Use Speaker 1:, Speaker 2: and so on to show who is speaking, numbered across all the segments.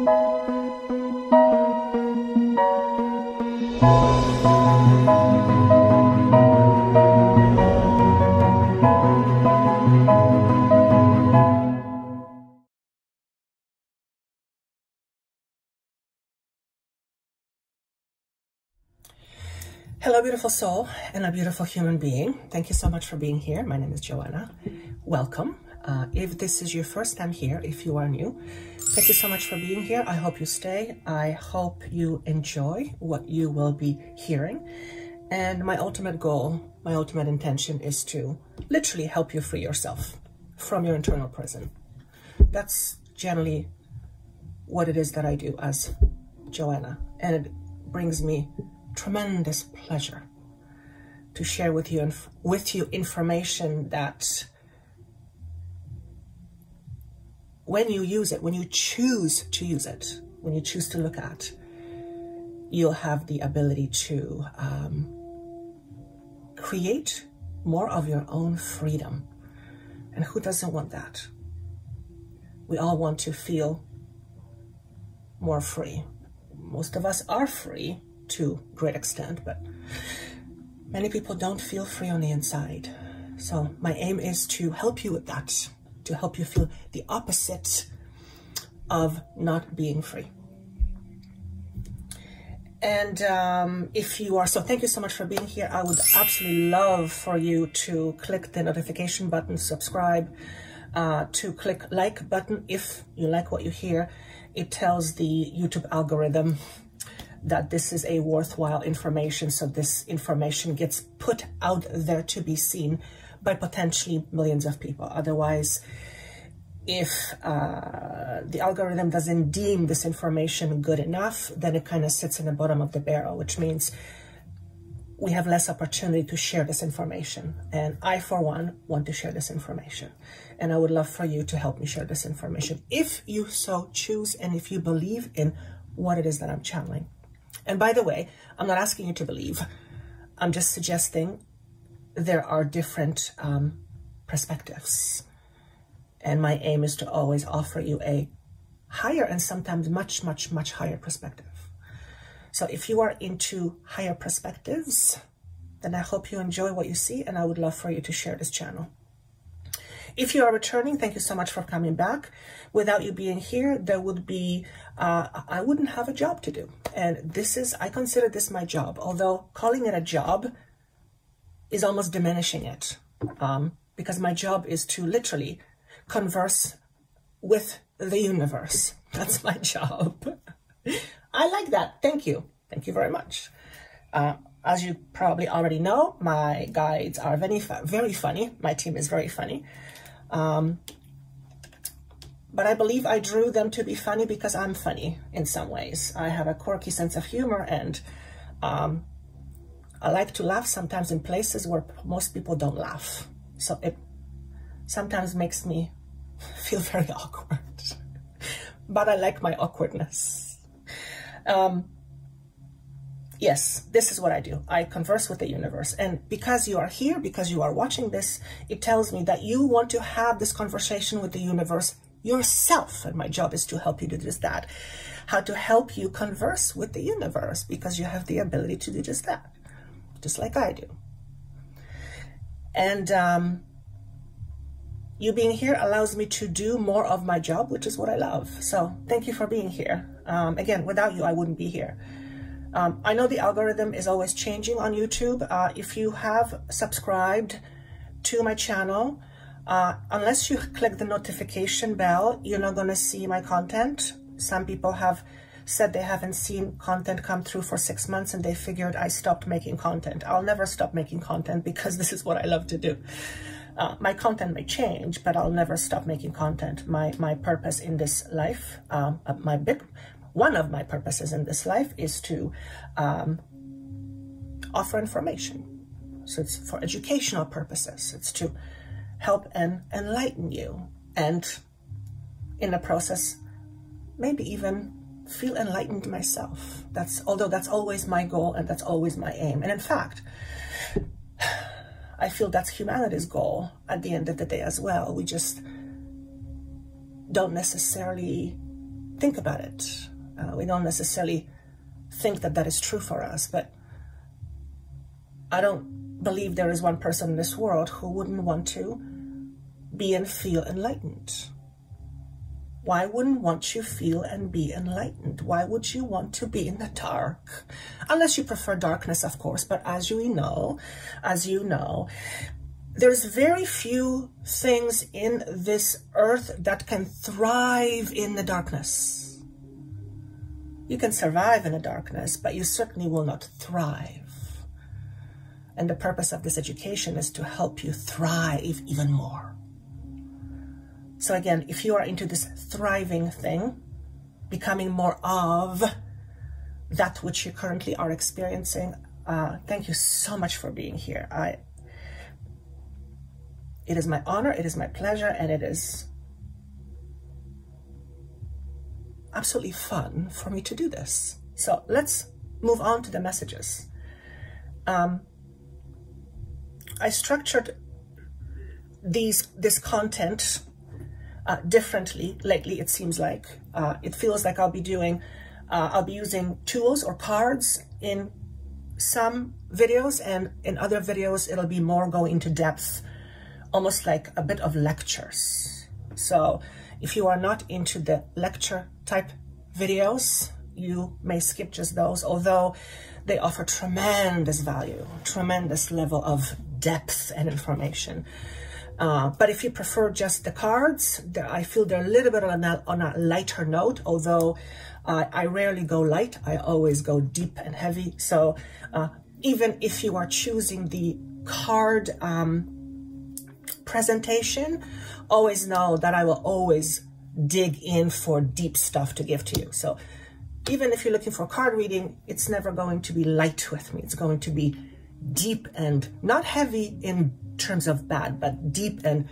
Speaker 1: Hello, beautiful soul and a beautiful human being. Thank you so much for being here. My name is Joanna. Welcome. If this is your first time here, if you are new, thank you so much for being here. I hope you stay. I hope you enjoy what you will be hearing. And my ultimate goal, my ultimate intention is to literally help you free yourself from your internal prison. That's generally what it is that I do as Joanna. And it brings me tremendous pleasure to share with you information that when you use it, when you choose to use it, when you choose to look at, you'll have the ability to create more of your own freedom. And who doesn't want that? We all want to feel more free. Most of us are free to a great extent, but many people don't feel free on the inside. So my aim is to help you with that, to help you feel the opposite of not being free. And if you are, so thank you so much for being here. I would absolutely love for you to click the notification button, subscribe, to click like button if you like what you hear. It tells the YouTube algorithm that this is a worthwhile information, so this information gets put out there to be seen by potentially millions of people. Otherwise, if the algorithm doesn't deem this information good enough, then it kind of sits in the bottom of the barrel, which means we have less opportunity to share this information. And I, for one, want to share this information. And I would love for you to help me share this information if you so choose and if you believe in what it is that I'm channeling. And by the way, I'm not asking you to believe. I'm just suggesting there are different perspectives. And my aim is to always offer you a higher and sometimes much, much, much higher perspective. So if you are into higher perspectives, then I hope you enjoy what you see, and I would love for you to share this channel. If you are returning, thank you so much for coming back. Without you being here, there would be, I wouldn't have a job to do. And this is, I consider this my job, although calling it a job is almost diminishing it, because my job is to literally converse with the universe. That's my job. I like that. Thank you. Thank you very much. As you probably already know, my guides are very funny. My team is very funny. But I believe I drew them to be funny because I'm funny in some ways. I have a quirky sense of humor, and I like to laugh sometimes in places where most people don't laugh. So it sometimes makes me feel very awkward. But I like my awkwardness. Yes, this is what I do. I converse with the universe. And because you are here, because you are watching this, it tells me that you want to have this conversation with the universe yourself. And my job is to help you do just that. How to help you converse with the universe, because you have the ability to do just that, just like I do. And you being here allows me to do more of my job, which is what I love. So thank you for being here. Again, without you, I wouldn't be here. I know the algorithm is always changing on YouTube. If you have subscribed to my channel, unless you click the notification bell, you're not going to see my content. Some people have said they haven't seen content come through for 6 months and they figured I stopped making content. I'll never stop making content because this is what I love to do. My content may change, but I'll never stop making content. My purpose in this life, one of my purposes in this life is to offer information. So it's for educational purposes. It's to help and enlighten you. And in the process, maybe even feel enlightened myself. Although that's always my goal and that's always my aim. And in fact, I feel that's humanity's goal at the end of the day as well. We just don't necessarily think about it. We don't necessarily think that that is true for us, but I don't believe there is one person in this world who wouldn't want to be and feel enlightened. Why wouldn't want you feel and be enlightened? Why would you want to be in the dark? Unless you prefer darkness, of course, but as you know, there's very few things in this earth that can thrive in the darkness. You can survive in the darkness, but you certainly will not thrive. And the purpose of this education is to help you thrive even more. So again, if you are into this thriving thing, becoming more of that which you currently are experiencing, thank you so much for being here. It is my honor, it is my pleasure, and it is absolutely fun for me to do this. So let's move on to the messages. I structured this content differently lately. It seems like it feels like I'll be using tools or cards in some videos, and in other videos it'll be more go into depth, almost like a bit of lectures. So if you are not into the lecture type videos, you may skip just those, although they offer tremendous value, tremendous level of depth and information. But if you prefer just the cards, I feel they're a little bit on a lighter note, although I rarely go light, I always go deep and heavy. So even if you are choosing the card presentation, always know that I will always dig in for deep stuff to give to you. So even if you're looking for card reading, it's never going to be light with me. It's going to be deep and not heavy in terms of bad, but deep and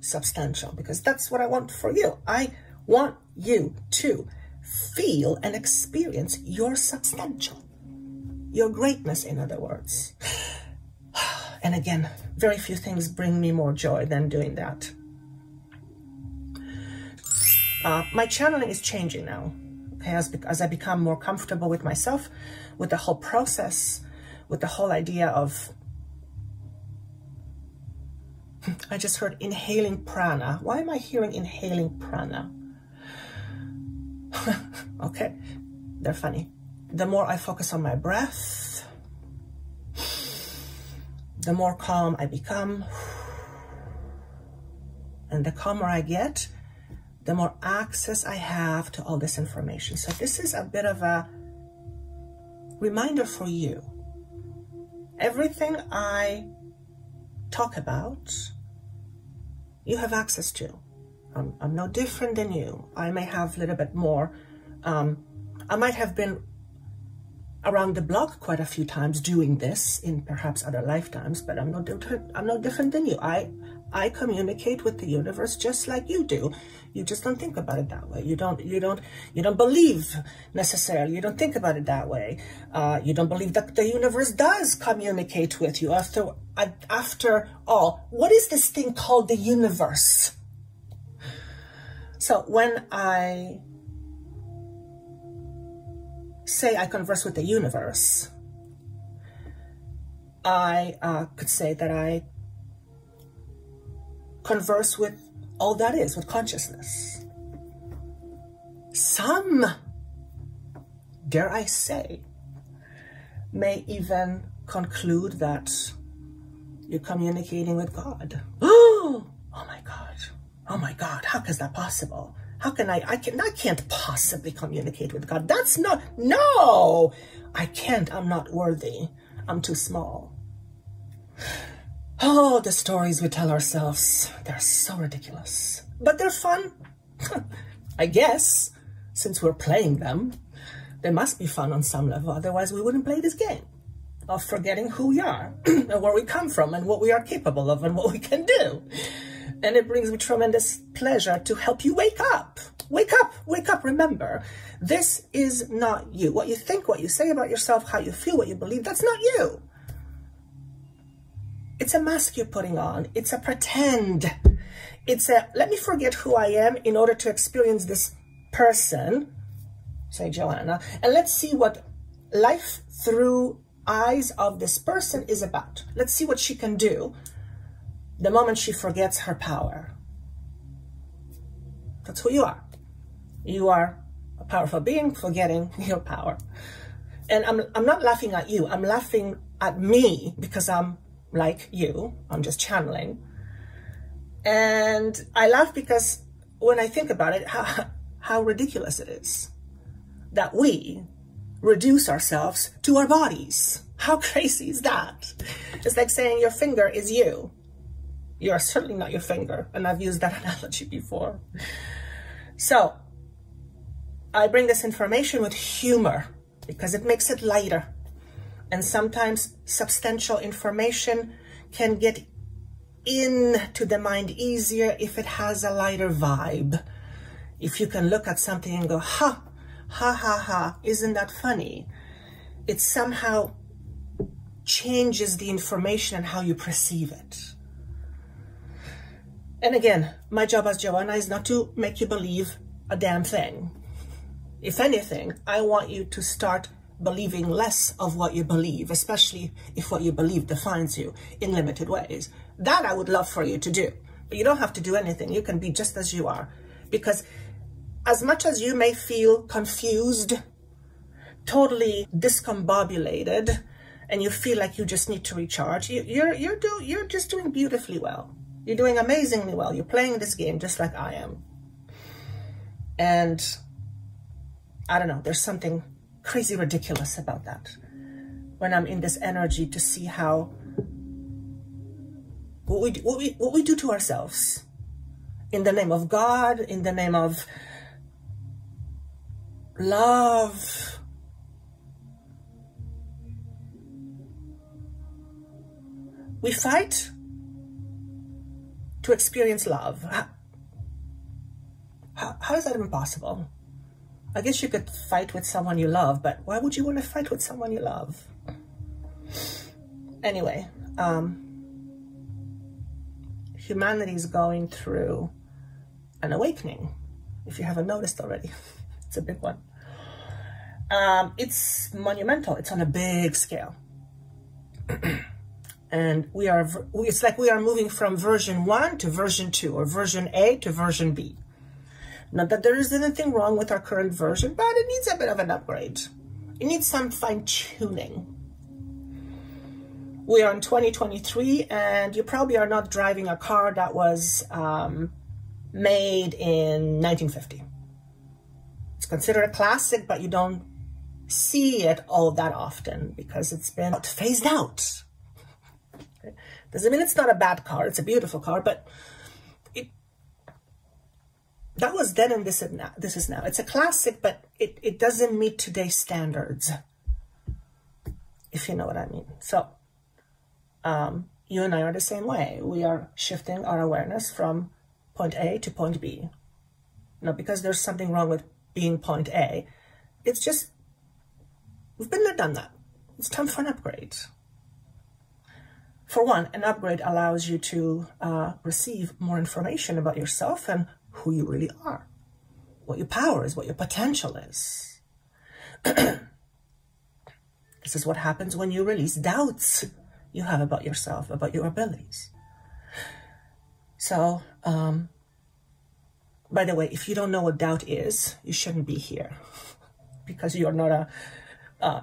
Speaker 1: substantial, because that's what I want for you. I want you to feel and experience your substantial, your greatness, in other words. And again, very few things bring me more joy than doing that. My channeling is changing now, okay, as I become more comfortable with myself, with the whole process, with the whole idea of, I just heard inhaling prana. Why am I hearing inhaling prana? Okay, they're funny. The more I focus on my breath, the more calm I become. And the calmer I get, the more access I have to all this information. So this is a bit of a reminder for you. Everything I talk about, you have access to. I'm no different than you. I may have a little bit more. I might have been around the block quite a few times doing this in perhaps other lifetimes, but I'm no different than you. I communicate with the universe just like you do. You just don't think about it that way. You don't believe necessarily. You don't think about it that way. You don't believe that the universe does communicate with you. After all, what is this thing called the universe? So when I say I converse with the universe, I could say that I converse with all that is, with consciousness. Some, dare I say, may even conclude that you're communicating with God. Oh my God. Oh my God. How is that possible? How can I can't possibly communicate with God. That's not, no, I can't. I'm not worthy. I'm too small. Oh, the stories we tell ourselves, they're so ridiculous, but they're fun. I guess, since we're playing them, they must be fun on some level. Otherwise, we wouldn't play this game of forgetting who we are and where we come from and what we are capable of and what we can do. And it brings me tremendous pleasure to help you wake up. Wake up, wake up. Remember, this is not you. What you think, what you say about yourself, how you feel, what you believe, that's not you. It's a mask you're putting on. It's a pretend. It's a, let me forget who I am in order to experience this person, say Joanna, and let's see what life through eyes of this person is about. Let's see what she can do the moment she forgets her power. That's who you are. You are a powerful being forgetting your power. And I'm not laughing at you. I'm laughing at me because I'm like you. I'm just channeling. And I laugh because when I think about it, how ridiculous it is that we reduce ourselves to our bodies. How crazy is that? It's like saying your finger is you. You are certainly not your finger. And I've used that analogy before. So I bring this information with humor because it makes it lighter. And sometimes substantial information can get into the mind easier if it has a lighter vibe. If you can look at something and go, ha, ha, ha, ha, isn't that funny? It somehow changes the information and how you perceive it. And again, my job as Joanna is not to make you believe a damn thing. If anything, I want you to start believing less of what you believe, especially if what you believe defines you in limited ways. That I would love for you to do. But you don't have to do anything. You can be just as you are. Because as much as you may feel confused, totally discombobulated, and you feel like you just need to recharge, you're just doing beautifully well. You're doing amazingly well. You're playing this game just like I am. And I don't know, there's something crazy ridiculous about that. When I'm in this energy to see how what we do to ourselves in the name of God, in the name of love. We fight to experience love. How is that even possible? I guess you could fight with someone you love, but why would you want to fight with someone you love? Anyway, humanity is going through an awakening, if you haven't noticed already. It's a big one. It's monumental. It's on a big scale. And it's like we are moving from version 1 to version 2, or version A to version B. Not that there is anything wrong with our current version, but it needs a bit of an upgrade. It needs some fine-tuning. We are in 2023, and you probably are not driving a car that was made in 1950. It's considered a classic, but you don't see it all that often because it's been phased out. Doesn't mean it's not a bad car. It's a beautiful car, but that was then and this is now. It's a classic, but it doesn't meet today's standards, if you know what I mean. So you and I are the same way. We are shifting our awareness from point A to point B. Not because there's something wrong with being point A. It's just, we've been there, done that. It's time for an upgrade. For one, an upgrade allows you to receive more information about yourself and who you really are, what your power is, what your potential is. This is what happens when you release doubts you have about yourself, about your abilities. So, by the way, if you don't know what doubt is, you shouldn't be here, because you're not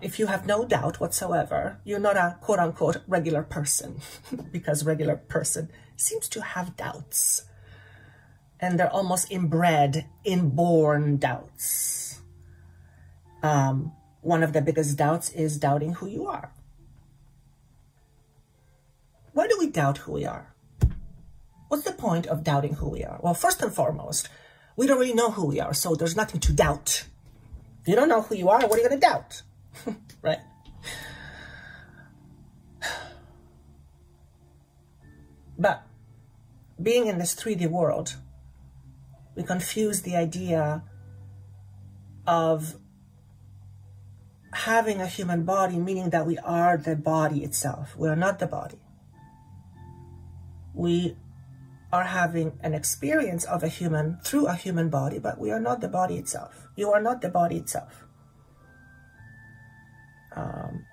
Speaker 1: if you have no doubt whatsoever, you're not a quote-unquote regular person, because regular person seems to have doubts. And they're almost inborn doubts. One of the biggest doubts is doubting who you are. Why do we doubt who we are? What's the point of doubting who we are? Well, first and foremost, we don't really know who we are, so there's nothing to doubt. If you don't know who you are, what are you going to doubt? Right? But being in this 3D world, we confuse the idea of having a human body, meaning that we are the body itself. We are not the body. We are having an experience of a human through a human body, but we are not the body itself. You are not the body itself.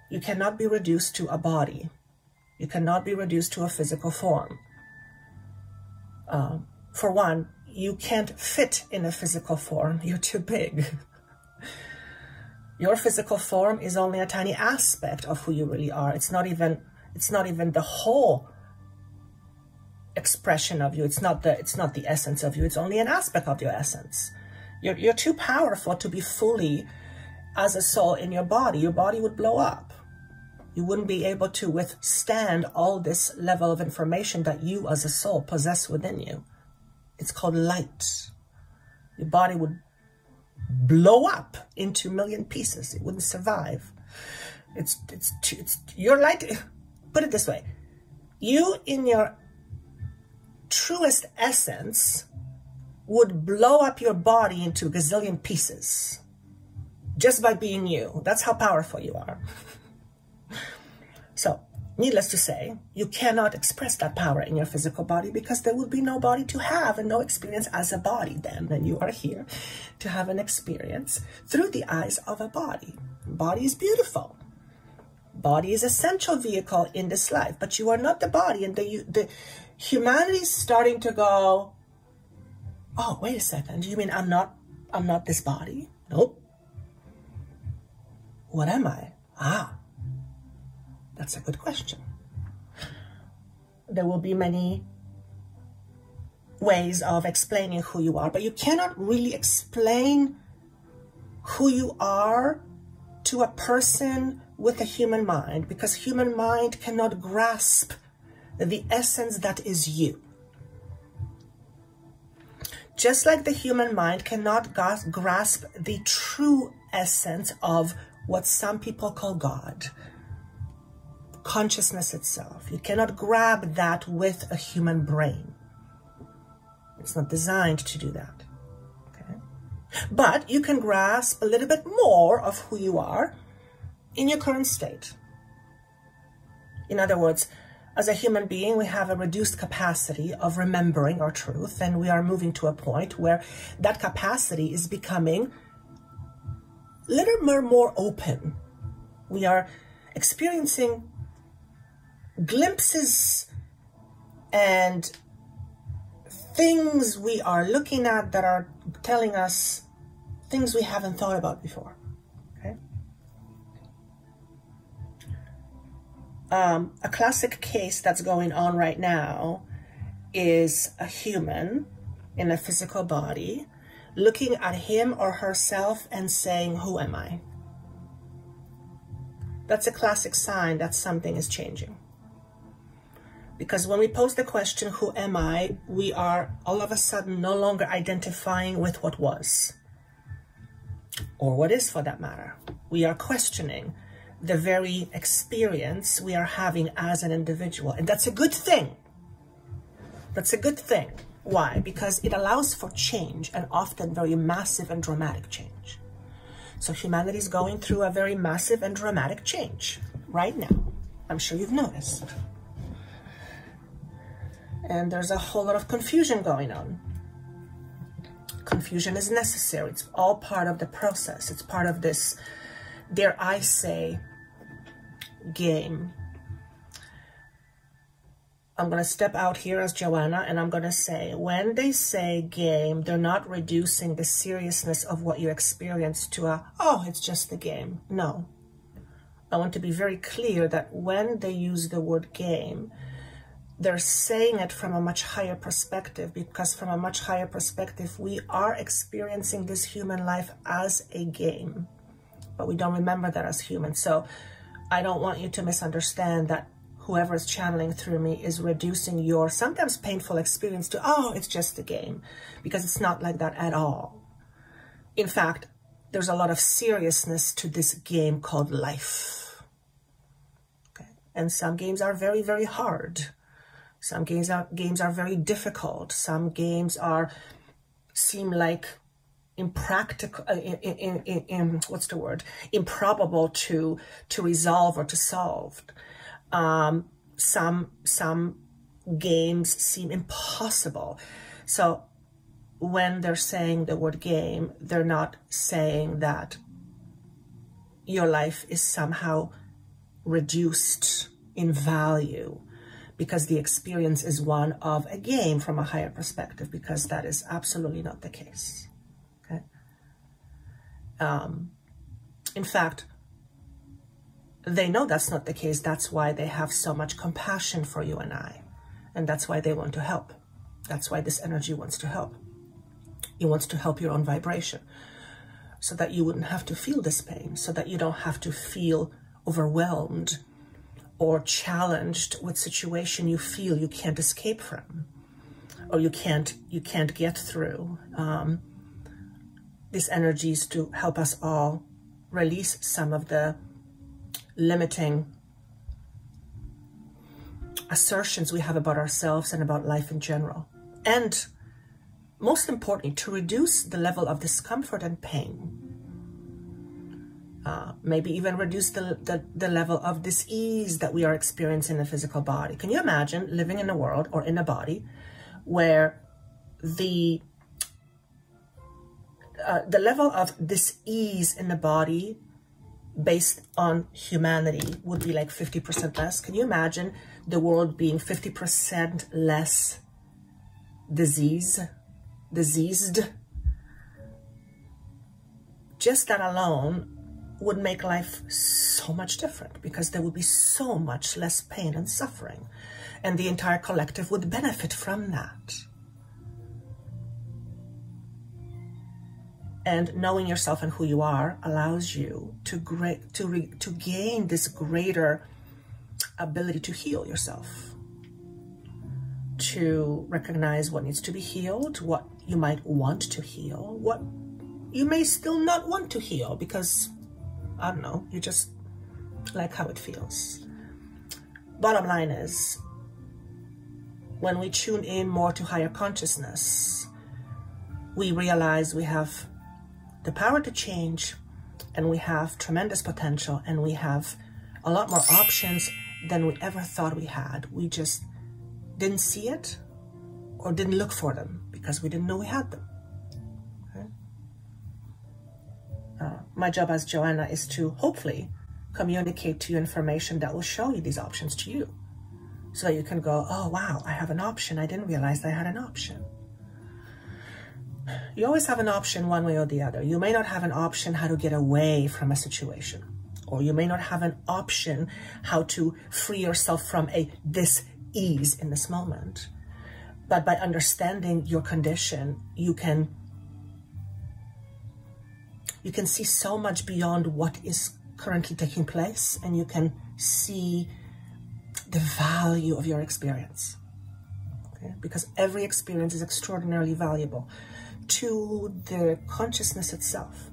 Speaker 1: You cannot be reduced to a body. You cannot be reduced to a physical form. For one, you can't fit in a physical form. You're too big. Your physical form is only a tiny aspect of who you really are. It's not even the whole expression of you. It's not the essence of you. It's only an aspect of your essence. You're too powerful to be fully as a soul in your body. Your body would blow up. You wouldn't be able to withstand all this level of information that you as a soul possess within you. It's called light. Your body would blow up into a million pieces. It wouldn't survive. It's your light. Put it this way. You in your truest essence would blow up your body into a gazillion pieces just by being you. That's how powerful you are. So, needless to say, you cannot express that power in your physical body because there would be no body to have and no experience as a body then. And you are here to have an experience through the eyes of a body. Body is beautiful. Body is an essential vehicle in this life, but you are not the body. And the humanity is starting to go, oh, wait a second. You mean I'm not this body? Nope. What am I? That's a good question. There will be many ways of explaining who you are, but you cannot really explain who you are to a person with a human mind, because human mind cannot grasp the essence that is you. Just like the human mind cannot grasp the true essence of what some people call God, consciousness itself. You cannot grab that with a human brain. It's not designed to do that. Okay? But you can grasp a little bit more of who you are in your current state. In other words, as a human being, we have a reduced capacity of remembering our truth, and we are moving to a point where that capacity is becoming a little more open. We are experiencing glimpses and things we are looking at that are telling us things we haven't thought about before. Okay? A classic case that's going on right now is a human in a physical body looking at him or herself and saying, who am I? That's a classic sign that something is changing. Because when we pose the question, who am I, we are all of a sudden no longer identifying with what was, or what is for that matter. We are questioning the very experience we are having as an individual. And that's a good thing. That's a good thing. Why? Because it allows for change, and often very massive and dramatic change. So humanity is going through a very massive and dramatic change right now. I'm sure you've noticed. And there's a whole lot of confusion going on. Confusion is necessary. It's all part of the process. It's part of this, dare I say, game. I'm going to step out here as Joanna, and I'm going to say, when they say game, they're not reducing the seriousness of what you experience to a, oh, it's just the game. No. I want to be very clear that when they use the word game, they're saying it from a much higher perspective, because from a much higher perspective, we are experiencing this human life as a game, but we don't remember that as humans. So I don't want you to misunderstand that whoever is channeling through me is reducing your sometimes painful experience to, oh, it's just a game, because it's not like that at all. In fact, there's a lot of seriousness to this game called life. Okay? And some games are very, very hard. Some games are very difficult. Some games seem like impractical, what's the word? Improbable to resolve or to solve. Some games seem impossible. So when they're saying the word game, they're not saying that your life is somehow reduced in value because the experience is one of a game from a higher perspective, because that is absolutely not the case. Okay. In fact, they know that's not the case. That's why they have so much compassion for you and I. And that's why they want to help. That's why this energy wants to help. It wants to help your own vibration so that you wouldn't have to feel this pain, so that you don't have to feel overwhelmed or challenged with situation you feel you can't escape from, or you can't get through. This energy is to help us all release some of the limiting assertions we have about ourselves and about life in general. And most importantly, to reduce the level of discomfort and pain. Maybe even reduce the level of dis-ease that we are experiencing in the physical body. Can you imagine living in a world or in a body where the level of dis-ease in the body based on humanity would be like 50% less? Can you imagine the world being 50% less diseased? Just that alone would make life so much different, because there would be so much less pain and suffering, and the entire collective would benefit from that. And knowing yourself and who you are allows you to gain this greater ability to heal yourself, to recognize what needs to be healed, what you might want to heal, what you may still not want to heal because, I don't know, you just like how it feels. Bottom line is, when we tune in more to higher consciousness, we realize we have the power to change, and we have tremendous potential, and we have a lot more options than we ever thought we had. We just didn't see it or didn't look for them because we didn't know we had them. Okay? My job as Joanna is to hopefully communicate to you information that will show you these options to you, so that you can go, oh wow, I have an option. I didn't realize I had an option. You always have an option one way or the other. You may not have an option how to get away from a situation, or you may not have an option how to free yourself from a dis-ease in this moment. But by understanding your condition, you can see so much beyond what is currently taking place, and you can see the value of your experience. Okay? Because every experience is extraordinarily valuable to the consciousness itself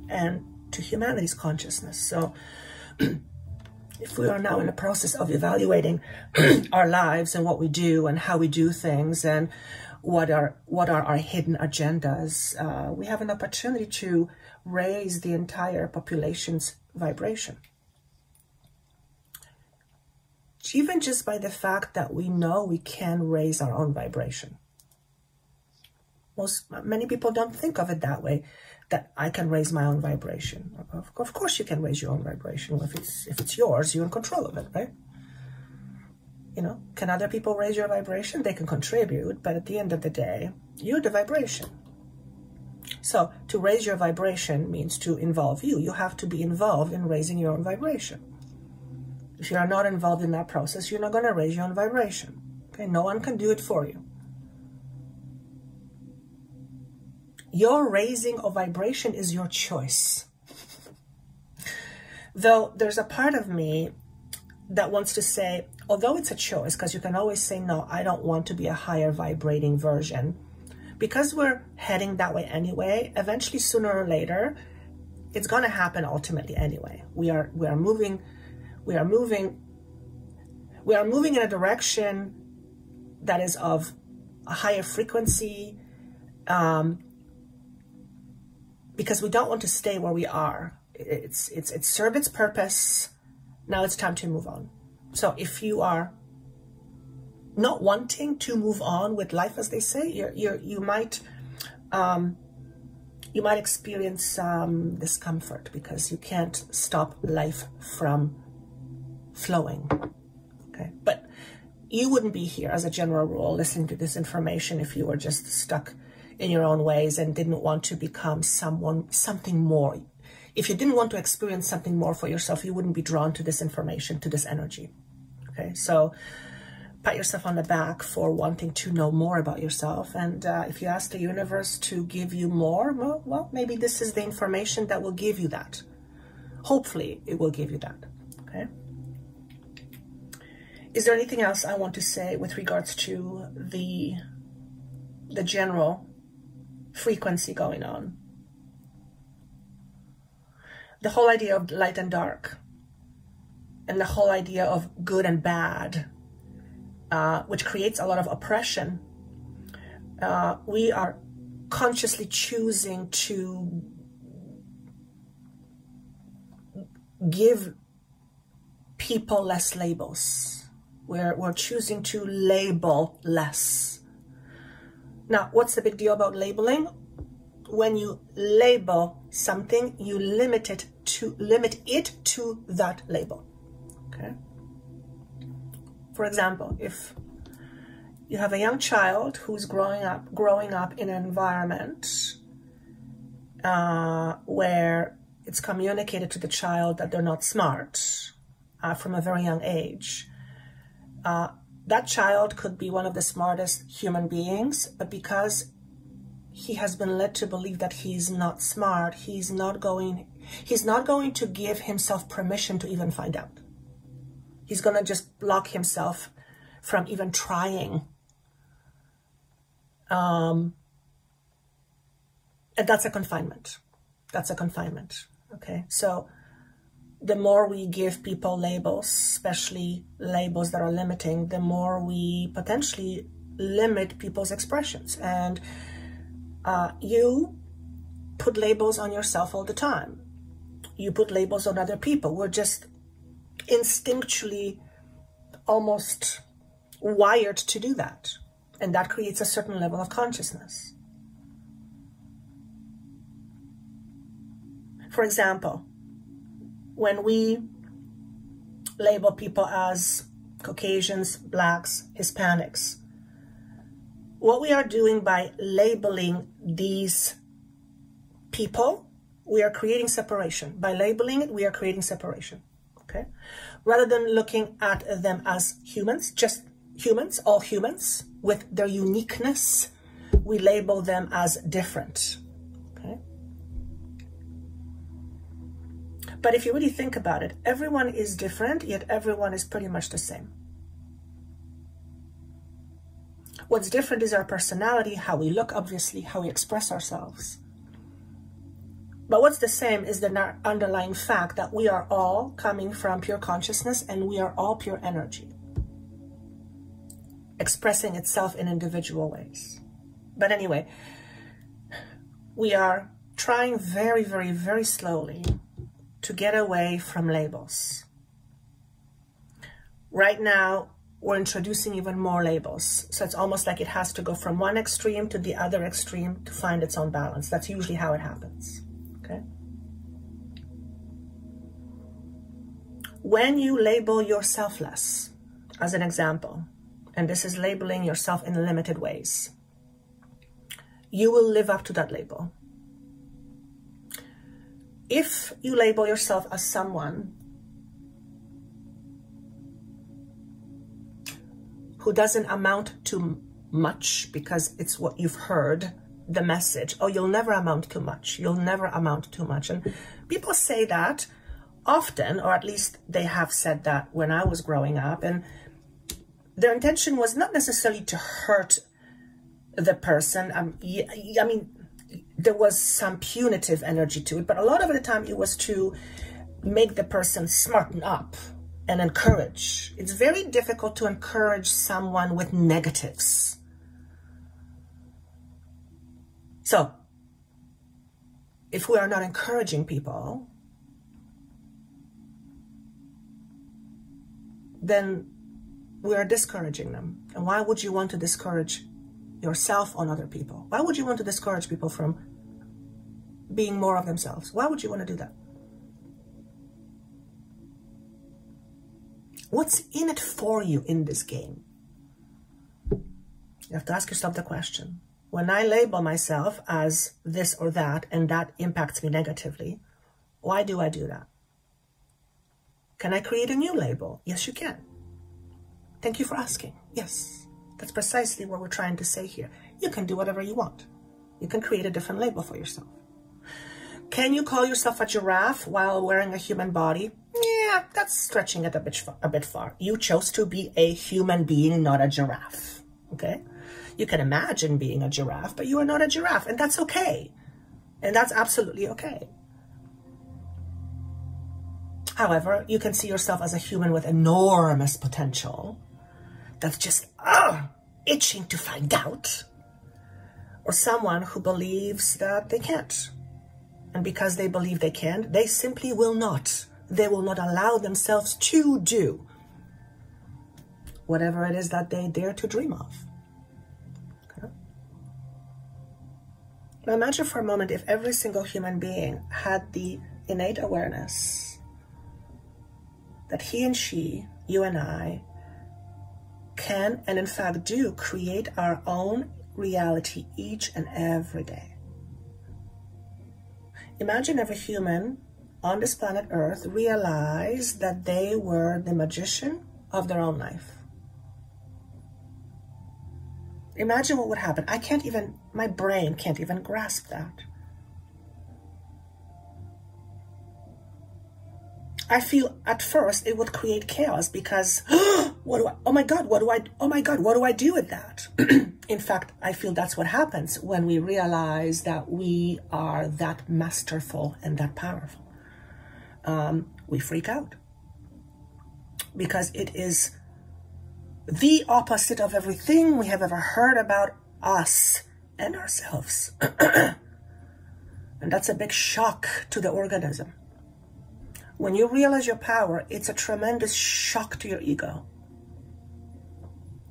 Speaker 1: and to humanity's consciousness. So if we are now in the process of evaluating our lives and what we do and how we do things and what are our hidden agendas, we have an opportunity to raise the entire population's vibration. Even just by the fact that we know we can raise our own vibration. Many people don't think of it that way, that I can raise my own vibration. Of course you can raise your own vibration. If it's yours, you're in control of it, right? You know, can other people raise your vibration? They can contribute, but at the end of the day, you're the vibration. So to raise your vibration means to involve you. You have to be involved in raising your own vibration. If you are not involved in that process, you're not going to raise your own vibration. Okay, no one can do it for you. Your raising of vibration is your choice. Though there's a part of me that wants to say, although it's a choice, because you can always say, no, I don't want to be a higher vibrating version. Because we're heading that way anyway, eventually, sooner or later, it's going to happen ultimately anyway. We are moving in a direction that is of a higher frequency, because we don't want to stay where we are. It's served its purpose. Now it's time to move on. So if you are not wanting to move on with life, as they say. You might experience discomfort because you can't stop life from flowing. Okay, but you wouldn't be here as a general rule listening to this information if you were just stuck in your own ways and didn't want to become something more. If you didn't want to experience something more for yourself, you wouldn't be drawn to this information, to this energy. Okay, so pat yourself on the back for wanting to know more about yourself. And if you ask the universe to give you more, well, maybe this is the information that will give you that. Hopefully, it will give you that. Okay. Is there anything else I want to say with regards to the general frequency going on? The whole idea of light and dark, and the whole idea of good and bad, which creates a lot of oppression. We are consciously choosing to give people less labels. We're choosing to label less. Now, what's the big deal about labeling? When you label something, you limit it to that label. Okay. For example, if you have a young child who's growing up in an environment where it's communicated to the child that they're not smart from a very young age, that child could be one of the smartest human beings, but because he has been led to believe that he's not smart, he's not going to give himself permission to even find out. He's going to just block himself from even trying. And that's a confinement. That's a confinement. Okay. So the more we give people labels, especially labels that are limiting, the more we potentially limit people's expressions. And you put labels on yourself all the time. You put labels on other people. We're just instinctually almost wired to do that. And that creates a certain level of consciousness. For example, when we label people as Caucasians, Blacks, Hispanics, what we are doing by labeling these people, we are creating separation. By labeling it, we are creating separation. Okay? Rather than looking at them as humans, just humans, all humans, with their uniqueness, we label them as different. Okay? But if you really think about it, everyone is different, yet everyone is pretty much the same. What's different is our personality, how we look, obviously, how we express ourselves. But what's the same is the underlying fact that we are all coming from pure consciousness and we are all pure energy, expressing itself in individual ways. But anyway, we are trying very, very, very slowly to get away from labels. Right now, we're introducing even more labels. So it's almost like it has to go from one extreme to the other extreme to find its own balance. That's usually how it happens. Okay? When you label yourself less, as an example, and this is labeling yourself in limited ways, you will live up to that label. If you label yourself as someone who doesn't amount to much because it's what you've heard, the message, oh, you'll never amount to much, you'll never amount to much. And people say that often, or at least they have said that when I was growing up, and their intention was not necessarily to hurt the person. I mean, there was some punitive energy to it, but a lot of the time it was to make the person smarten up and encourage. It's very difficult to encourage someone with negatives. So, if we are not encouraging people, then we are discouraging them. And why would you want to discourage yourself on other people? Why would you want to discourage people from being more of themselves? Why would you want to do that? What's in it for you in this game? You have to ask yourself the question. When I label myself as this or that, and that impacts me negatively, why do I do that? Can I create a new label? Yes, you can. Thank you for asking. Yes, that's precisely what we're trying to say here. You can do whatever you want. You can create a different label for yourself. Can you call yourself a giraffe while wearing a human body? Yeah, that's stretching it a bit far. You chose to be a human being, not a giraffe. Okay? You can imagine being a giraffe, but you are not a giraffe, and that's okay. And that's absolutely okay. However, you can see yourself as a human with enormous potential that's just itching to find out. Or someone who believes that they can't. And because they believe they can, they simply will not. They will not allow themselves to do whatever it is that they dare to dream of. Okay? Now imagine for a moment if every single human being had the innate awareness that he and she, you and I, can and in fact do create our own reality each and every day. Imagine every human on this planet Earth realized that they were the magician of their own life. Imagine what would happen. My brain can't even grasp that. I feel at first it would create chaos because, oh my God, what do I do with that? In fact, I feel that's what happens when we realize that we are that masterful and that powerful. We freak out because it is the opposite of everything we have ever heard about us and ourselves. And that's a big shock to the organism. When you realize your power, it's a tremendous shock to your ego.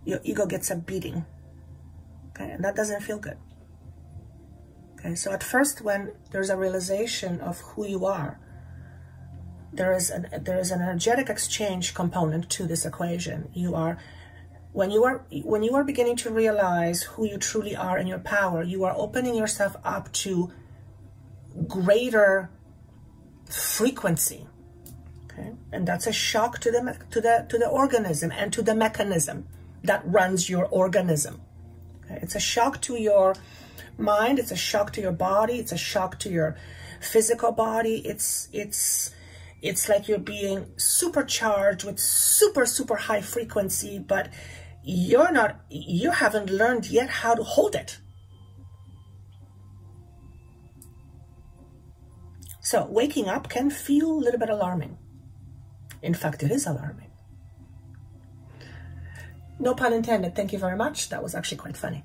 Speaker 1: Your ego gets a beating. Okay, and that doesn't feel good. Okay, so at first, when there's a realization of who you are, there is an energetic exchange component to this equation. When you are beginning to realize who you truly are and your power, you are opening yourself up to greater frequency. Okay? And that's a shock to the organism and to the mechanism that runs your organism. Okay? It's a shock to your mind, it's a shock to your body, it's a shock to your physical body. It's like you're being supercharged with super high frequency, but you haven't learned yet how to hold it. So waking up can feel a little bit alarming. In fact, it is alarming. No pun intended. Thank you very much. That was actually quite funny.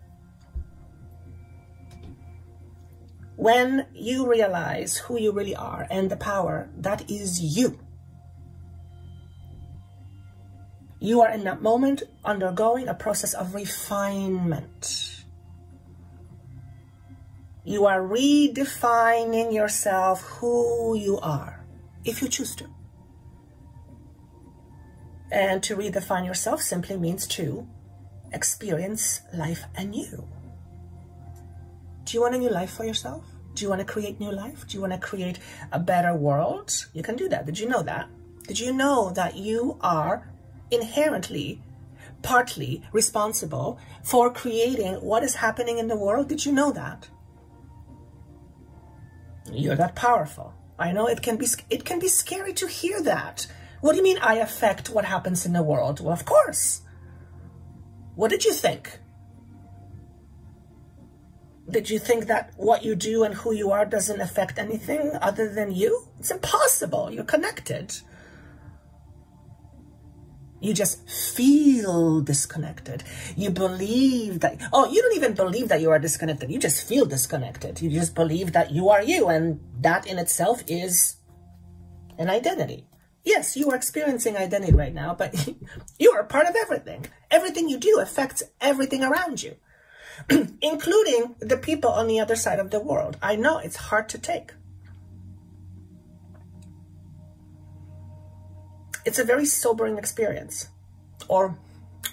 Speaker 1: When you realize who you really are and the power that is you, you are in that moment undergoing a process of refinement. You are redefining yourself, who you are, if you choose to. And to redefine yourself simply means to experience life anew. Do you want a new life for yourself? Do you want to create new life? Do you want to create a better world? You can do that. Did you know that? Did you know that you are inherently, partly responsible for creating what is happening in the world? Did you know that? You're that powerful. I know it can be scary to hear that. What do you mean I affect what happens in the world? Well, of course. What did you think? Did you think that what you do and who you are doesn't affect anything other than you? It's impossible. You're connected. You just feel disconnected. You believe that, you don't even believe that you are disconnected. You just feel disconnected. You just believe that you are you, and that in itself is an identity. Yes, you are experiencing identity right now, but you are part of everything. Everything you do affects everything around you, including the people on the other side of the world. I know it's hard to take. It's a very sobering experience, or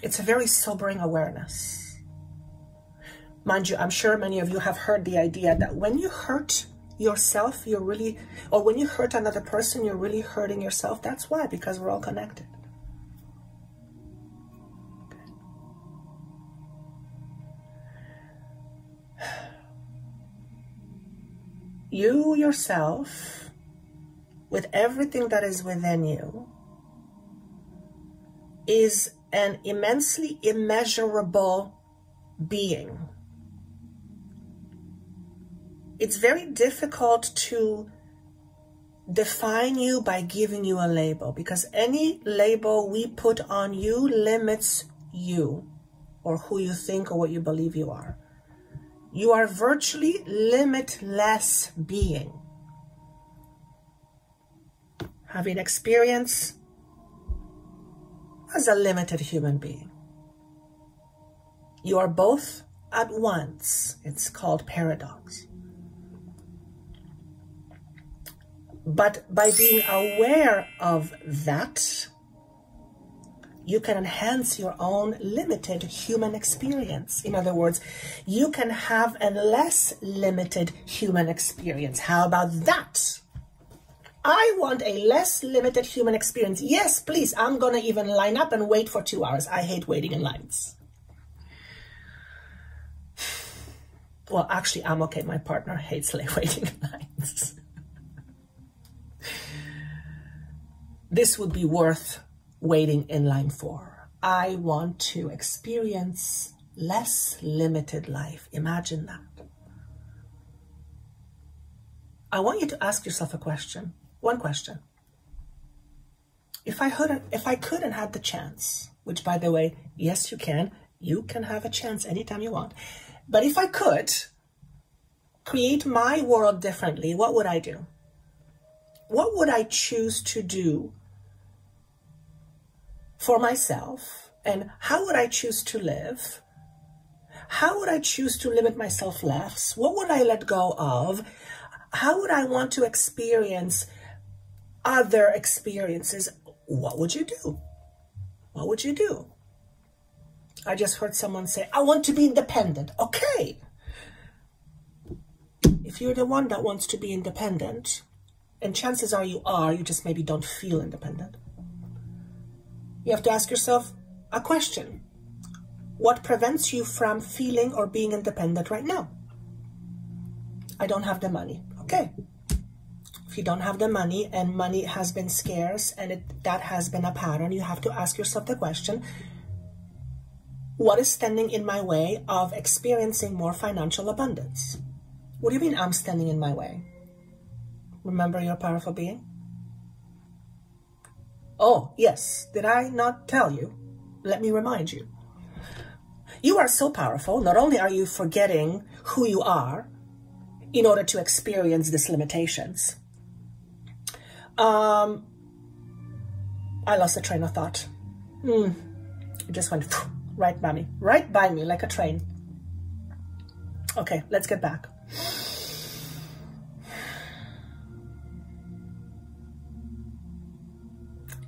Speaker 1: it's a very sobering awareness. Mind you, I'm sure many of you have heard the idea that when you hurt yourself, you're really, or when you hurt another person, you're really hurting yourself. That's why, because we're all connected. You yourself, with everything that is within you, is an immensely immeasurable being. It's very difficult to define you by giving you a label, because any label we put on you limits you, or who you think or what you believe you are. You are virtually limitless being, having experience as a limited human being. You are both at once. It's called paradox. But by being aware of that, you can enhance your own limited human experience. In other words, you can have a less limited human experience. How about that? I want a less limited human experience. Yes, please. I'm going to even line up and wait for 2 hours. I hate waiting in lines. Well, actually, I'm okay. My partner hates waiting in lines. This would be worth waiting in line for. I want to experience less limited life. Imagine that. I want you to ask yourself a question. One question. If I could and had the chance, which, by the way, yes, you can have a chance anytime you want. But if I could create my world differently, what would I do? What would I choose to do for myself? And how would I choose to live? How would I choose to limit myself less? What would I let go of? How would I want to experience other experiences? What would you do? What would you do? I just heard someone say, I want to be independent. Okay. If you're the one that wants to be independent, and chances are, you just maybe don't feel independent, you have to ask yourself a question. What prevents you from feeling or being independent right now? I don't have the money. Okay. If you don't have the money, and money has been scarce, and that has been a pattern, you have to ask yourself the question, what is standing in my way of experiencing more financial abundance? What do you mean I'm standing in my way? Remember your powerful being? Oh, yes. Did I not tell you? Let me remind you. You are so powerful. Not only are you forgetting who you are in order to experience these limitations. I lost the train of thought. It just went right by me like a train. Okay, let's get back.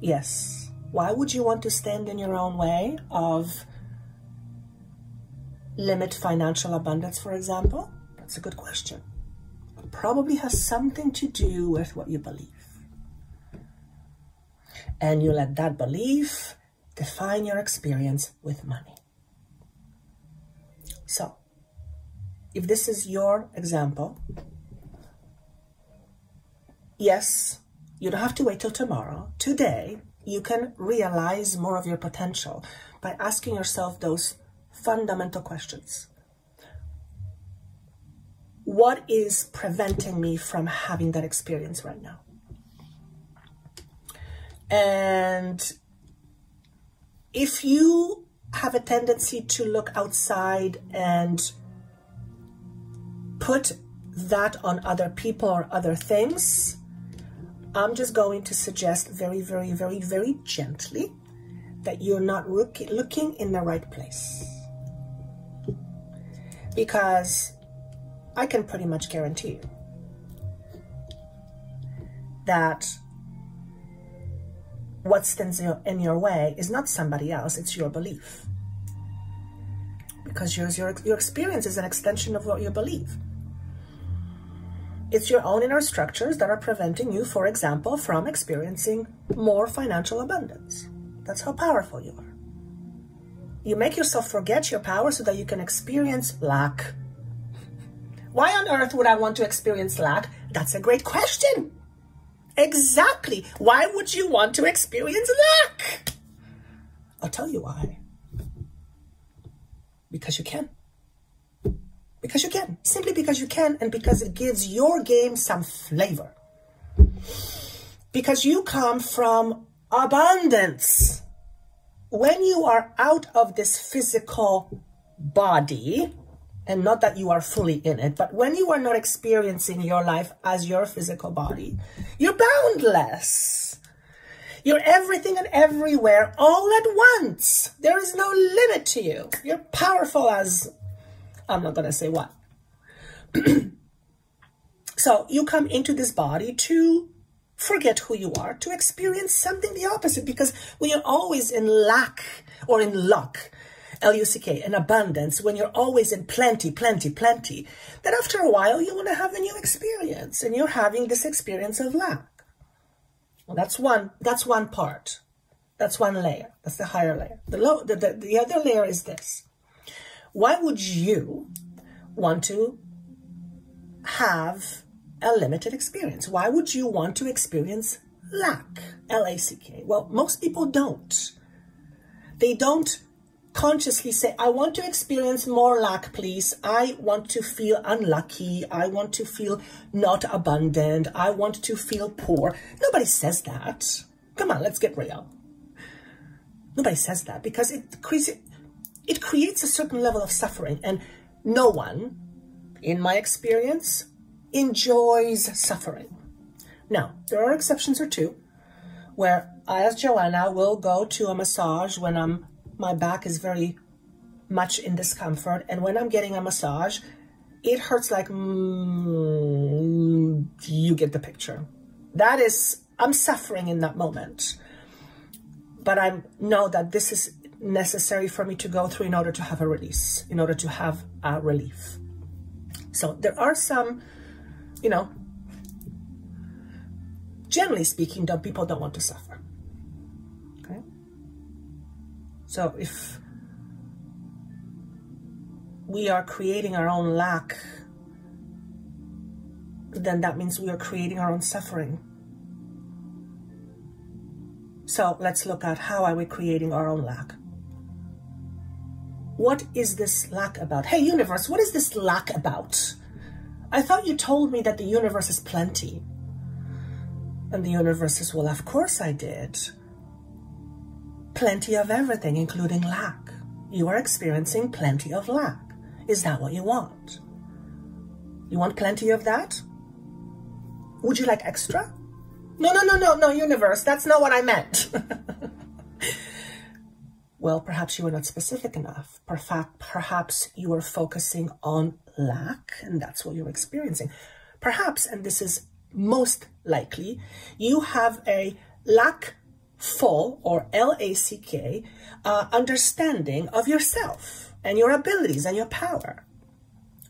Speaker 1: Yes. Why would you want to stand in your own way of limit financial abundance, for example? That's a good question. It probably has something to do with what you believe. And you let that belief define your experience with money. So, if this is your example, yes, you don't have to wait till tomorrow. Today, you can realize more of your potential by asking yourself those fundamental questions. What is preventing me from having that experience right now? And if you have a tendency to look outside and put that on other people or other things, I'm just going to suggest very, very, very, very gently that you're not looking in the right place. Because I can pretty much guarantee you that what stands in your way is not somebody else, it's your belief. Because your experience is an extension of what you believe. It's your own inner structures that are preventing you, for example, from experiencing more financial abundance. That's how powerful you are. You make yourself forget your power so that you can experience lack. Why on earth would I want to experience lack? That's a great question. Exactly. Why would you want to experience lack? I'll tell you why. Because you can. Because you can. Simply because you can, and because it gives your game some flavor. Because you come from abundance. When you are out of this physical body, and not that you are fully in it, but when you are not experiencing your life as your physical body, you're boundless. You're everything and everywhere all at once. There is no limit to you. You're powerful as, I'm not going to say what. So you come into this body to forget who you are, to experience something the opposite. Because when you're always in lack or in luck, L-U-C-K, in abundance, when you're always in plenty, plenty, plenty, then after a while you want to have a new experience, and you're having this experience of lack. Well, that's one part. That's one layer. That's the higher layer. The other layer is this. Why would you want to have a limited experience? Why would you want to experience lack? L-A-C-K. Well, most people don't. They don't consciously say, I want to experience more lack, please. I want to feel unlucky. I want to feel not abundant. I want to feel poor. Nobody says that. Come on, let's get real. Nobody says that because it creates a certain level of suffering, and no one, in my experience, enjoys suffering. Now, there are exceptions or two where I, as Joanna, will go to a massage when my back is very much in discomfort, and when I'm getting a massage, it hurts like, you get the picture. That is, I'm suffering in that moment. But I know that this is necessary for me to go through in order to have a release, in order to have a relief. So there are some, generally speaking, people don't want to suffer. Okay? So if we are creating our own lack, then that means we are creating our own suffering. So let's look at how are we creating our own lack. What is this lack about? Hey, universe, what is this lack about? I thought you told me that the universe is plenty. And the universe says, well, of course I did. Plenty of everything, including lack. You are experiencing plenty of lack. Is that what you want? You want plenty of that? Would you like extra? No, universe, that's not what I meant. Well, perhaps you were not specific enough. Perhaps you were focusing on lack, and that's what you're experiencing. Perhaps, and this is most likely, you have a lackful, or L-A-C-K, understanding of yourself and your abilities and your power.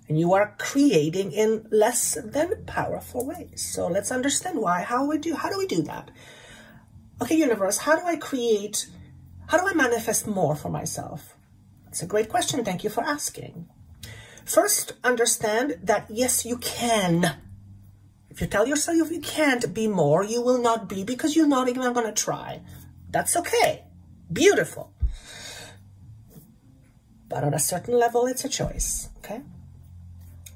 Speaker 1: And you are creating in less than powerful ways. So let's understand why. How do we do that? Okay, universe, how do I manifest more for myself? That's a great question. Thank you for asking. First, understand that yes, you can. If you tell yourself you can't be more, you will not be, because you're not even going to try. That's okay. Beautiful. But on a certain level, it's a choice. Okay?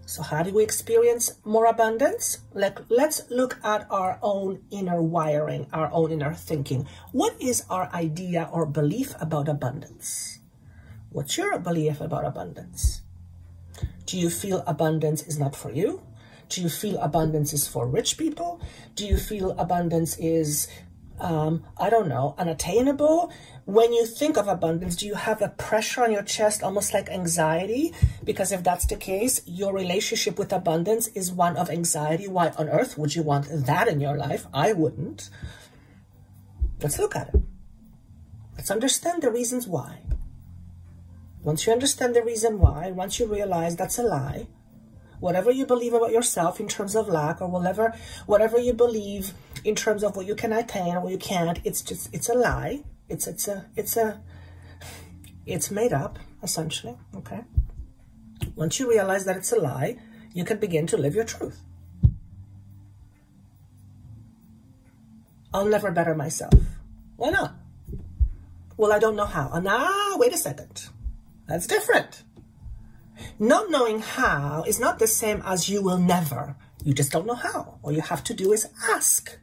Speaker 1: So how do we experience more abundance? Let's look at our own inner wiring, our own inner thinking. What is our idea or belief about abundance? What's your belief about abundance? Do you feel abundance is not for you? Do you feel abundance is for rich people? Do you feel abundance is, I don't know, unattainable? When you think of abundance, do you have a pressure on your chest, almost like anxiety? Because if that's the case, your relationship with abundance is one of anxiety. Why on earth would you want that in your life? I wouldn't. Let's look at it. Let's understand the reasons why. Once you understand the reason why, once you realize that's a lie, whatever you believe about yourself in terms of lack, or whatever you believe in terms of what you can attain or what you can't, it's a lie. It's made up, essentially, okay? Once you realize that it's a lie, you can begin to live your truth. I'll never better myself. Why not? Well, I don't know how. Now, wait a second. That's different. Not knowing how is not the same as you will never. You just don't know how. All you have to do is ask.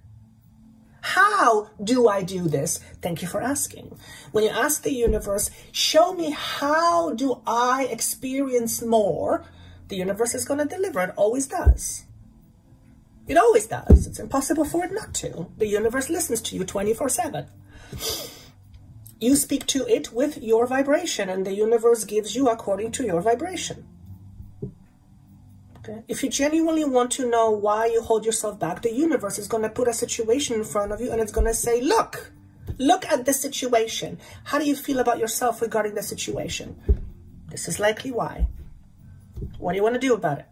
Speaker 1: How do I do this? Thank you for asking. When you ask the universe, show me how do I experience more, the universe is going to deliver. It always does. It always does. It's impossible for it not to. The universe listens to you 24/7. You speak to it with your vibration, and the universe gives you according to your vibration. Okay? If you genuinely want to know why you hold yourself back, the universe is going to put a situation in front of you, and it's going to say, look at the situation. How do you feel about yourself regarding the situation? This is likely why. What do you want to do about it?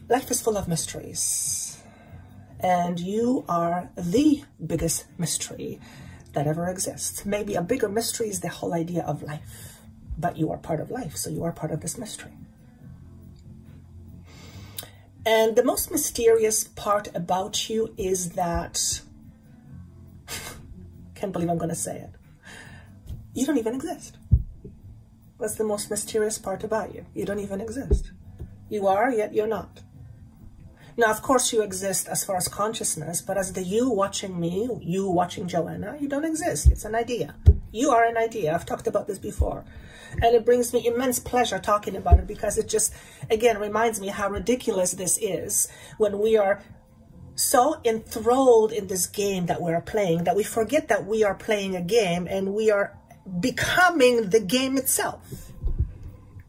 Speaker 1: Life is full of mysteries, and you are the biggest mystery that ever exists. Maybe a bigger mystery is the whole idea of life, but you are part of life, so you are part of this mystery. And the most mysterious part about you is that, can't believe I'm going to say it, you don't even exist. That's the most mysterious part about you. You don't even exist. You are, yet you're not. Now, of course, you exist as far as consciousness, but as the you watching me, you watching Joanna, you don't exist. It's an idea. You are an idea. I've talked about this before. And it brings me immense pleasure talking about it, because it just, again, reminds me how ridiculous this is when we are so enthralled in this game that we're playing that we forget that we are playing a game and we are becoming the game itself.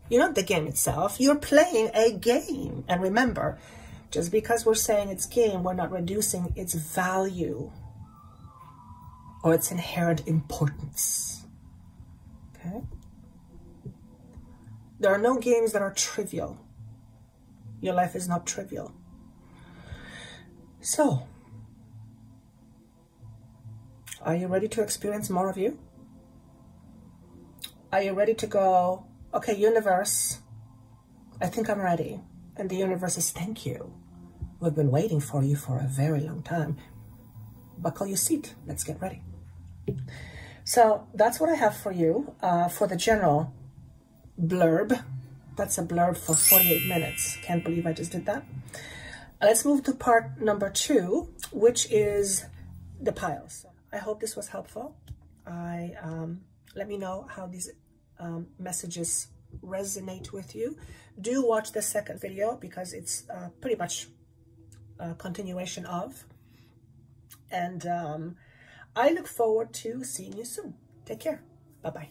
Speaker 1: You're not the game itself. You're playing a game. And remember, just because we're saying it's game, we're not reducing its value or its inherent importance. Okay? There are no games that are trivial. Your life is not trivial. So, are you ready to experience more of you? Are you ready to go, okay, universe, I think I'm ready. And the universe says, thank you. We've been waiting for you for a very long time. Buckle your seat. Let's get ready. So that's what I have for you for the general blurb. That's a blurb for 48 minutes. Can't believe I just did that. Let's move to part number 2, which is the piles. I hope this was helpful. Let me know how these messages resonate with you. Do watch the second video, because it's pretty much a continuation of. And I look forward to seeing you soon. Take care. Bye-bye.